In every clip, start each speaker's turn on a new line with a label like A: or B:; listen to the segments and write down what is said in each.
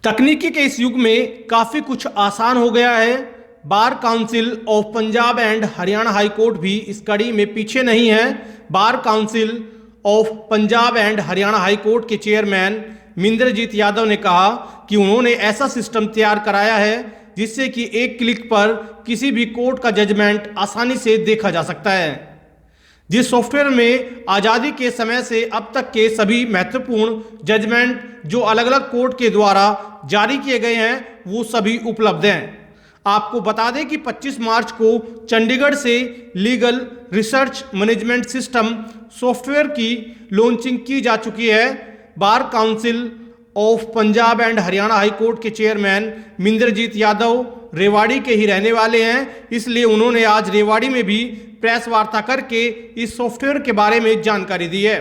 A: तकनीकी के इस युग में काफ़ी कुछ आसान हो गया है। बार council of Punjab and Haryana high court भी इस कड़ी में पीछे नहीं है। बार council of Punjab and Haryana high court के चेयरमैन मिंद्रजीत यादव ने कहा कि उन्होंने ऐसा सिस्टम तैयार कराया है जिससे कि एक क्लिक पर किसी भी कोर्ट का जजमेंट आसानी से देखा जा सकता है। जिस सॉफ्टवेयर में आज़ादी के समय से अब तक के सभी महत्वपूर्ण जजमेंट जो अलग अलग कोर्ट के द्वारा जारी किए गए हैं वो सभी उपलब्ध हैं। आपको बता दें कि 25 मार्च को चंडीगढ़ से legal research management system software की लॉन्चिंग की जा चुकी है। बार council of Punjab and Haryana high court के चेयरमैन मिंद्रजीत यादव रेवाड़ी के ही रहने वाले हैं, इसलिए उन्होंने आज रेवाड़ी में भी प्रेस वार्ता करके इस सॉफ्टवेयर के बारे में जानकारी दी है।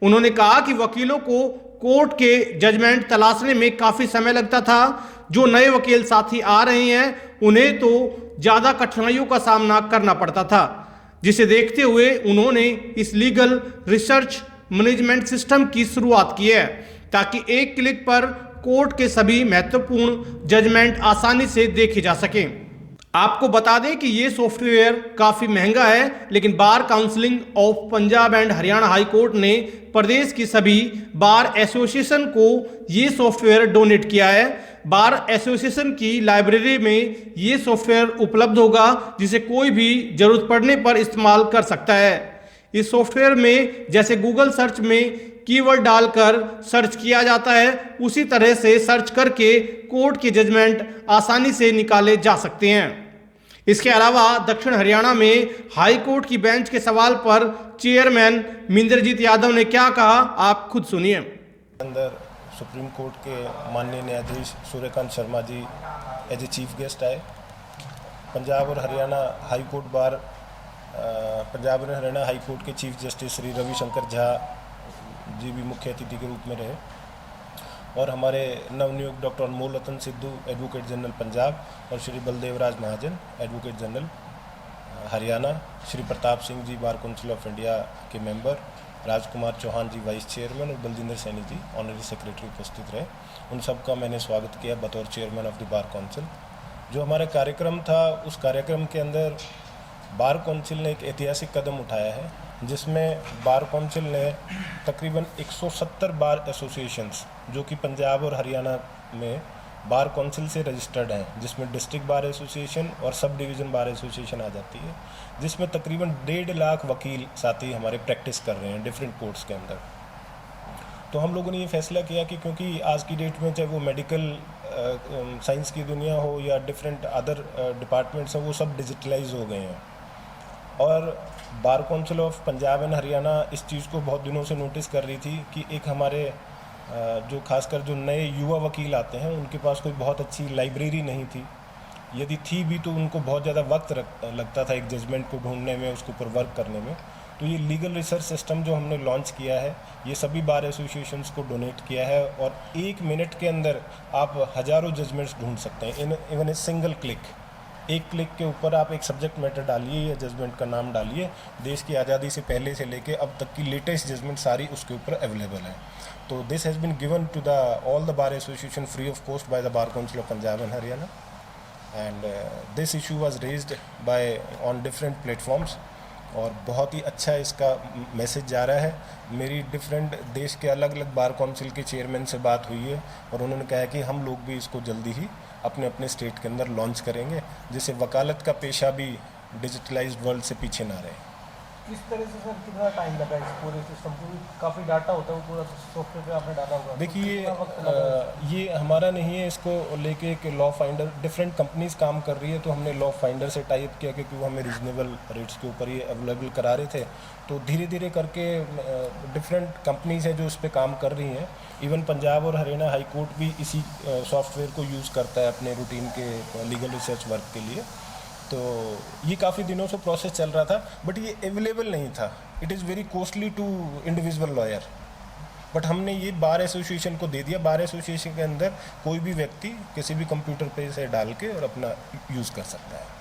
A: उन्होंने कहा कि वकीलों को कोर्ट के जजमेंट तलाशने में काफ़ी समय लगता था। जो नए वकील साथी आ रहे हैं उन्हें तो ज़्यादा कठिनाइयों का सामना करना पड़ता था, जिसे देखते हुए उन्होंने इस लीगल रिसर्च मैनेजमेंट सिस्टम की शुरुआत की है ताकि एक क्लिक पर कोर्ट के सभी महत्वपूर्ण जजमेंट आसानी से देखे जा सकें। आपको बता दें कि ये सॉफ्टवेयर काफ़ी महंगा है, लेकिन बार council of Punjab and Haryana high court ने प्रदेश की सभी बार एसोसिएशन को ये सॉफ्टवेयर डोनेट किया है। बार एसोसिएशन की लाइब्रेरी में ये सॉफ्टवेयर उपलब्ध होगा जिसे कोई भी ज़रूरत पड़ने पर इस्तेमाल कर सकता है। इस सॉफ्टवेयर में जैसे गूगल सर्च में कीवर्ड डालकर सर्च किया जाता है, उसी तरह से सर्च करके कोर्ट के जजमेंट आसानी से निकाले जा सकते हैं। इसके अलावा दक्षिण हरियाणा में हाई कोर्ट की बेंच के सवाल पर चेयरमैन मिंद्रजीत यादव ने क्या कहा, आप खुद सुनिए।
B: अंदर सुप्रीम कोर्ट के माननीय न्यायाधीश Suryakant Sharma ji as a chief guest आए। पंजाब और Haryana high court bar Punjab और हरियाणा हाई कोर्ट के चीफ जस्टिस श्री रविशंकर झा जी भी मुख्य अतिथि के रूप में रहे और हमारे नवनियुक्त doctor Anmol Ratan Sidhu advocate general Punjab और Shri Baldev Raj Mahajan advocate general Haryana, Shri Pratap Singh ji bar council of India के member, Rajkumar Chauhan ji vice chairman और बलजिंदर सैनी जी ऑनरी सेक्रेटरी उपस्थित रहे। उन सबका मैंने स्वागत किया बतौर chairman of the bar council. जो हमारा कार्यक्रम था उस कार्यक्रम के अंदर बार काउंसिल ने एक ऐतिहासिक कदम उठाया है जिसमें बार काउंसिल ने तकरीबन 170 बार एसोसिएशंस जो कि पंजाब और हरियाणा में बार काउंसिल से रजिस्टर्ड हैं, जिसमें डिस्ट्रिक्ट बार एसोसिएशन और सब डिवीज़न बार एसोसिएशन आ जाती है, जिसमें तकरीबन 1.5 लाख वकील साथी हमारे प्रैक्टिस कर रहे हैं डिफरेंट कोर्ट्स के अंदर। तो हम लोगों ने ये फैसला किया कि क्योंकि आज की डेट में चाहे वो मेडिकल साइंस की दुनिया हो या डिफरेंट अदर डिपार्टमेंट्स हैं, वो सब डिजिटलाइज हो गए हैं और बार council of Punjab and Haryana इस चीज़ को बहुत दिनों से नोटिस कर रही थी कि एक हमारे जो खासकर जो नए युवा वकील आते हैं उनके पास कोई बहुत अच्छी लाइब्रेरी नहीं थी, यदि थी भी तो उनको बहुत ज़्यादा वक्त लगता था एक जजमेंट को ढूंढने में, उसके ऊपर वर्क करने में। तो ये लीगल रिसर्च सिस्टम जो हमने लॉन्च किया है ये सभी बार एसोसिएशंस को डोनेट किया है और 1 मिनट के अंदर आप हज़ारों जजमेंट्स ढूंढ सकते हैं इवन ए सिंगल क्लिक। एक क्लिक के ऊपर आप एक सब्जेक्ट मैटर डालिए या जजमेंट का नाम डालिए, देश की आज़ादी से पहले से लेके अब तक की लेटेस्ट जजमेंट सारी उसके ऊपर अवेलेबल है। तो this has been given to the all the bar association free of cost by the bar council of Punjab and Haryana and this issue was raised by on different platforms और बहुत ही अच्छा इसका message जा रहा है। मेरी डिफरेंट देश के अलग अलग बार काउंसिल के चेयरमैन से बात हुई है और उन्होंने कहा कि हम लोग भी इसको जल्दी ही अपने अपने स्टेट के अंदर लॉन्च करेंगे जिससे वकालत का पेशा भी डिजिटलाइज्ड वर्ल्ड से पीछे ना रहे।
C: किस तरह से सर कितना टाइम लगा इस पूरे सिस्टम को? काफ़ी डाटा होता है वो पूरा सॉफ्टवेयर पे आपने डाला होगा।
B: देखिए ये हमारा नहीं है, इसको लेके एक लॉ फाइंडर डिफरेंट कंपनीज काम कर रही है तो हमने लॉ फाइंडर से टाइप किया क्योंकि वो हमें रीजनेबल रेट्स के ऊपर ये अवेलेबल करा रहे थे। तो धीरे धीरे करके डिफरेंट कंपनीज हैं जो इस पर काम कर रही हैं। इवन पंजाब और हरियाणा हाई कोर्ट भी इसी सॉफ्टवेयर को यूज़ करता है अपने रूटीन के लीगल रिसर्च वर्क के लिए। तो ये काफ़ी दिनों से प्रोसेस चल रहा था बट ये अवेलेबल नहीं था। It is very costly to individual lawyer, but हमने ये बार एसोसिएशन को दे दिया। बार एसोसिएशन के अंदर कोई भी व्यक्ति किसी भी कंप्यूटर पे से डाल के और अपना यूज़ कर सकता है।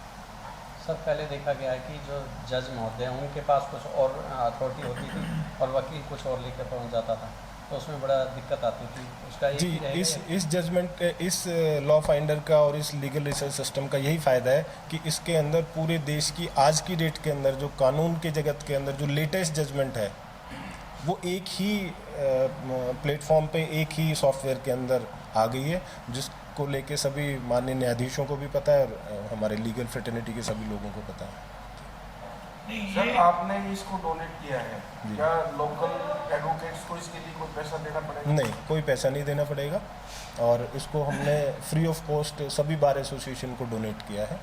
D: सर पहले देखा गया है कि जो जज महोदय हैं उनके पास कुछ और अथॉरिटी होती थी और वकील कुछ और लेकर पहुंच जाता था, तो उसमें बड़ा दिक्कत आती थी, उसका एक
B: जी,
D: ही रहेगा
B: इस जजमेंट, इस लॉ फाइंडर का और इस लीगल रिसर्च सिस्टम का यही फ़ायदा है कि इसके अंदर पूरे देश की आज की डेट के अंदर जो कानून के जगत के अंदर जो लेटेस्ट जजमेंट है वो एक ही प्लेटफॉर्म पे, एक ही सॉफ्टवेयर के अंदर आ गई है, जिसको लेके सभी माननीय न्यायाधीशों को भी पता है और हमारे लीगल फ्रेटर्निटी के सभी लोगों को पता है।
E: सर, आपने इसको डोनेट किया है, क्या लोकल एडवोकेट्स को इसके लिए कोई पैसा देना पड़ेगा?
B: नहीं, कोई पैसा नहीं देना पड़ेगा और इसको हमने फ्री ऑफ कॉस्ट सभी बार एसोसिएशन को डोनेट किया है।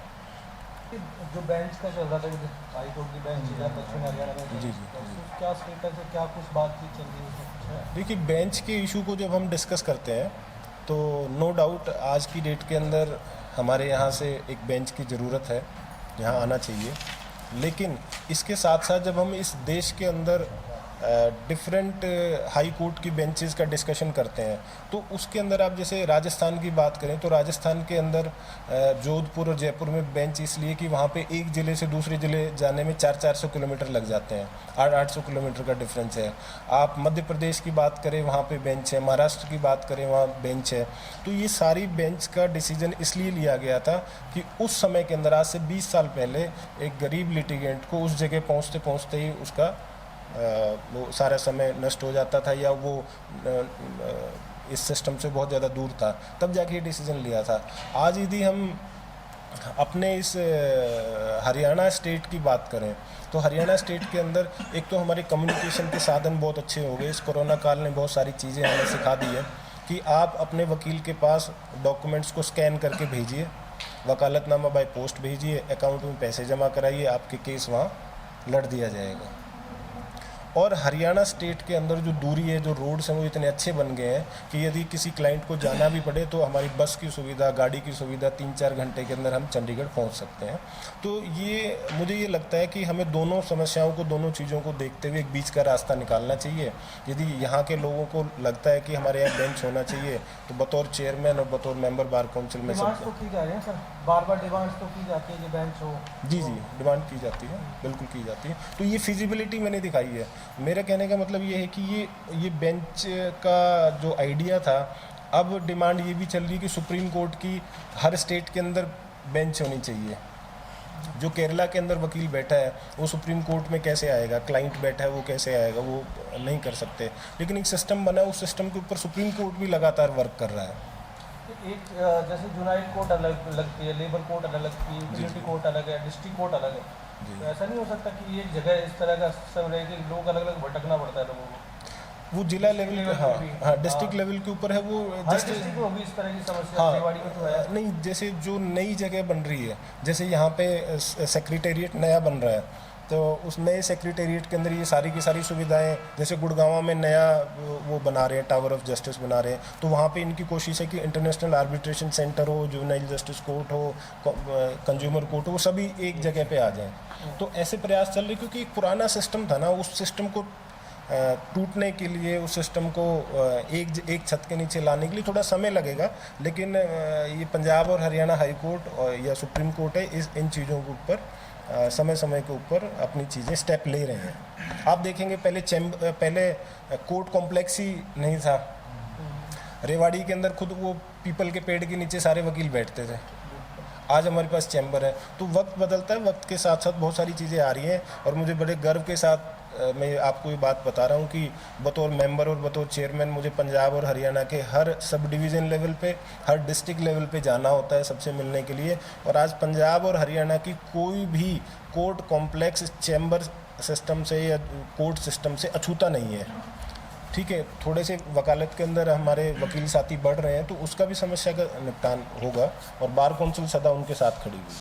C: जो बेंच का चल रहा था, हाई कोर्ट की बेंच है दक्षिण हरियाणा में,
B: जी।
C: क्या स्टेटस है, क्या कुछ बातचीत चल रही है?
B: देखिए, बेंच के इशू को जब हम डिस्कस करते हैं तो नो डाउट आज की डेट के अंदर हमारे यहाँ से एक बेंच की ज़रूरत है, यहाँ आना चाहिए। लेकिन इसके साथ साथ जब हम इस देश के अंदर डिफरेंट हाई कोर्ट की बेंचेस का डिस्कशन करते हैं तो उसके अंदर आप जैसे राजस्थान की बात करें तो राजस्थान के अंदर जोधपुर और जयपुर में बेंच इसलिए कि वहाँ पे एक ज़िले से दूसरे ज़िले जाने में 400 किलोमीटर लग जाते हैं, 800 किलोमीटर का डिफरेंस है। आप मध्य प्रदेश की बात करें वहाँ पे बेंच है, महाराष्ट्र की बात करें वहाँ बेंच है। तो ये सारी बेंच का डिसीजन इसलिए लिया गया था कि उस समय के अंदर, आज से 20 साल पहले, एक गरीब लिटिगेंट को उस जगह पहुँचते पहुँचते ही उसका वो सारा समय नष्ट हो जाता था या वो इस सिस्टम से बहुत ज़्यादा दूर था, तब जाके ये डिसीजन लिया था। आज यदि हम अपने इस हरियाणा स्टेट की बात करें तो हरियाणा स्टेट के अंदर एक तो हमारे कम्युनिकेशन के साधन बहुत अच्छे हो गए। इस कोरोना काल ने बहुत सारी चीज़ें हमें सिखा दी है कि आप अपने वकील के पास डॉक्यूमेंट्स को स्कैन करके भेजिए, वकालतनामा बाय पोस्ट भेजिए, अकाउंट में पैसे जमा कराइए, आपके केस वहाँ लड़ दिया जाएगा। और हरियाणा स्टेट के अंदर जो दूरी है, जो रोड्स हैं वो इतने अच्छे बन गए हैं कि यदि किसी क्लाइंट को जाना भी पड़े तो हमारी बस की सुविधा, गाड़ी की सुविधा, 3-4 घंटे के अंदर हम चंडीगढ़ पहुंच सकते हैं। तो ये मुझे ये लगता है कि हमें दोनों समस्याओं को, दोनों चीज़ों को देखते हुए एक बीच का रास्ता निकालना चाहिए। यदि यहाँ के लोगों को लगता है कि हमारे यहाँ बेंच होना चाहिए तो बतौर चेयरमैन और बतौर मेंबर बार काउंसिल में
C: डिमांड्स तो की जा रही है सर, बार डिमांड्स तो की जाती है कि बेंच हो।
B: जी, डिमांड की जाती है, बिल्कुल की जाती है। तो ये फिजिबिलिटी मैंने दिखाई है। मेरा कहने का मतलब ये है कि ये बेंच का जो आइडिया था, अब डिमांड ये भी चल रही है कि सुप्रीम कोर्ट की हर स्टेट के अंदर बेंच होनी चाहिए। जो केरला के अंदर वकील बैठा है वो सुप्रीम कोर्ट में कैसे आएगा, क्लाइंट बैठा है वो कैसे आएगा, वो नहीं कर सकते। लेकिन एक सिस्टम बना है, उस सिस्टम के ऊपर सुप्रीम कोर्ट भी लगातार वर्क कर रहा है।
C: एक जैसे यूनाइट कोर्ट अलग लगती है, लेबर कोर्ट अलग लगती है, यूटिलिटी कोर्ट अलग है, डिस्ट्रिक्ट कोर्ट अलग है। तो ऐसा नहीं हो सकता कि एक जगह इस तरह का सिस्टम रहे कि लोग अलग अलग भटकना पड़ता है लोगों को?
B: वो जिला लेवल पे, हाँ, डिस्ट्रिक्ट लेवल के ऊपर है वो।
C: डिस्ट्रिक्ट में होगी इस तरह की समस्या, रेवाड़ी में तो है
B: नहीं। जैसे जो नई जगह बन रही है, जैसे यहाँ पे सेक्रेटेरिएट नया बन रहा है तो उस नए सेक्रेटेरिएट के अंदर ये सारी की सारी सुविधाएं, जैसे गुड़गांव में नया वो बना रहे हैं, टावर ऑफ जस्टिस बना रहे हैं, तो वहाँ पे इनकी कोशिश है कि इंटरनेशनल आर्बिट्रेशन सेंटर हो, जुवेनाइल जस्टिस कोर्ट हो, कंज्यूमर कोर्ट हो, वो सभी एक जगह पे आ जाएं। तो ऐसे प्रयास चल रहे, क्योंकि एक पुराना सिस्टम था ना, उस सिस्टम को टूटने के लिए, उस सिस्टम को एक छत के नीचे लाने के लिए थोड़ा समय लगेगा। लेकिन ये पंजाब और हरियाणा हाई कोर्ट या सुप्रीम कोर्ट है, इन चीज़ों के ऊपर समय समय के ऊपर अपनी चीज़ें स्टेप ले रहे हैं। आप देखेंगे पहले कोर्ट कॉम्प्लेक्स ही नहीं था। रेवाड़ी के अंदर खुद वो पीपल के पेड़ के नीचे सारे वकील बैठते थे। आज हमारे पास चैम्बर है। तो वक्त बदलता है, वक्त के साथ साथ बहुत सारी चीज़ें आ रही हैं और मुझे बड़े गर्व के साथ मैं आपको ये बात बता रहा हूँ कि बतौर मेंबर और बतौर चेयरमैन मुझे पंजाब और हरियाणा के हर सब डिवीज़न लेवल पे, हर डिस्ट्रिक्ट लेवल पे जाना होता है सबसे मिलने के लिए। और आज पंजाब और हरियाणा की कोई भी कोर्ट कॉम्प्लेक्स चैम्बर सिस्टम से या कोर्ट सिस्टम से अछूता नहीं है। ठीक है, थोड़े से वकालत के अंदर हमारे वकील साथी बढ़ रहे हैं तो उसका भी समस्या का निपटान होगा और बार काउंसिल सदा उनके साथ खड़ी हुई।